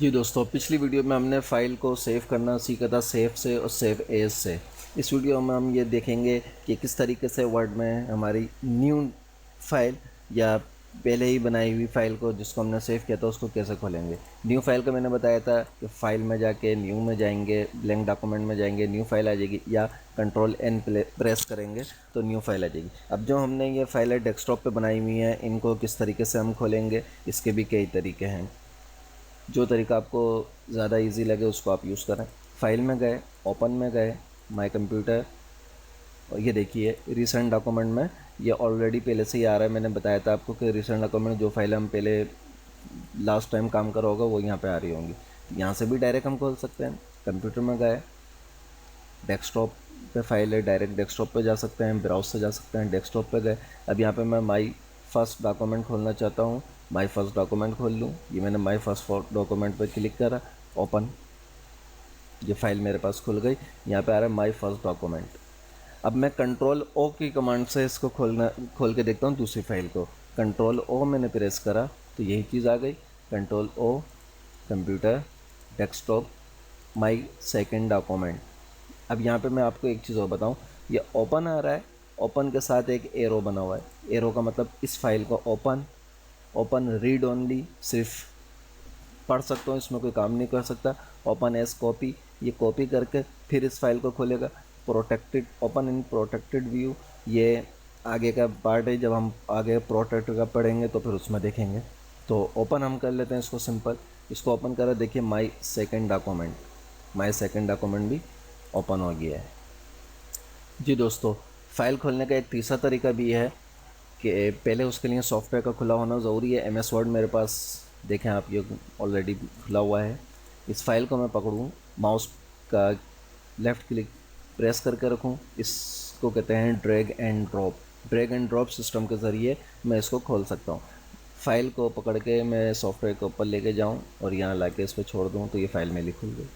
जी दोस्तों, पिछली वीडियो में हमने फ़ाइल को सेव करना सीखा था सेव से और सेव एज से। इस वीडियो में हम ये देखेंगे कि किस तरीके से वर्ड में हमारी न्यू फाइल या पहले ही बनाई हुई फ़ाइल को जिसको हमने सेव किया था उसको कैसे खोलेंगे। न्यू फाइल का मैंने बताया था कि फ़ाइल में जाके न्यू में जाएंगे, ब्लैंक डॉक्यूमेंट में जाएंगे, न्यू फाइल आ जाएगी, या कंट्रोल एन प्रेस करेंगे तो न्यू फाइल आ जाएगी। अब जो हमने ये फाइलें डेस्कटॉप पे बनाई हुई हैं, इनको किस तरीके से हम खोलेंगे, इसके भी कई तरीके हैं। जो तरीका आपको ज़्यादा इजी लगे उसको आप यूज़ करें। फाइल में गए, ओपन में गए, माय कंप्यूटर, और ये देखिए रिसेंट डॉक्यूमेंट में ये ऑलरेडी पहले से ही आ रहा है। मैंने बताया था आपको कि रिसेंट डॉक्यूमेंट जो फाइल हम पहले लास्ट टाइम काम करा होगा वो यहाँ पे आ रही होंगी। यहाँ से भी डायरेक्ट हम खोल सकते हैं। कंप्यूटर में गए, डेस्कटॉप पे फाइल है, डायरेक्ट डेस्कटॉप पे जा सकते हैं, ब्राउज से जा सकते हैं, डेस्कटॉप पे गए। अब यहाँ पे मैं माई फर्स्ट डॉक्यूमेंट खोलना चाहता हूँ, माई फर्स्ट डॉक्यूमेंट खोल लूँ। ये मैंने माई फर्स्ट डॉक्यूमेंट पे क्लिक करा, ओपन, ये फाइल मेरे पास खुल गई। यहाँ पे आ रहा है माई फर्स्ट डॉक्यूमेंट। अब मैं कंट्रोल ओ की कमांड से इसको खोल के देखता हूँ दूसरी फाइल को। कंट्रोल ओ मैंने प्रेस करा तो यही चीज़ आ गई। Control O, computer, desktop, my second document. अब यहाँ पे मैं आपको एक चीज़ और बताऊँ, ये ओपन आ रहा है, ओपन के साथ एक एरो बना हुआ है। एरो का मतलब इस फाइल को ओपन, ओपन रीड ओनली, सिर्फ पढ़ सकता हूँ, इसमें कोई काम नहीं कर सकता। ओपन एज कॉपी, ये कॉपी करके फिर इस फाइल को खोलेगा। Protected, open in protected view, ये आगे का पार्ट है, जब हम आगे प्रोटेक्ट का पढ़ेंगे तो फिर उसमें देखेंगे। तो ओपन हम कर लेते हैं इसको सिंपल। इसको ओपन करा, देखिए माई सेकेंड डॉक्यूमेंट, माई सेकेंड डॉक्यूमेंट भी ओपन हो गया है। जी दोस्तों, फाइल खोलने का एक तीसरा तरीका भी है कि पहले उसके लिए सॉफ्टवेयर का खुला होना ज़रूरी है। एम एस वर्ड मेरे पास देखें आप, ये ऑलरेडी खुला हुआ है। इस फाइल को मैं पकड़ूँ, माउस का लेफ़्ट क्लिक प्रेस करके रखूँ, इसको कहते हैं drag and drop. Drag and drop system के ज़रिए मैं इसको खोल सकता हूँ। फाइल को पकड़ के मैं सॉफ्टवेयर के ऊपर लेके जाऊँ और यहाँ ला के इस पर छोड़ दूँ तो ये फाइल मेरी खुल गई।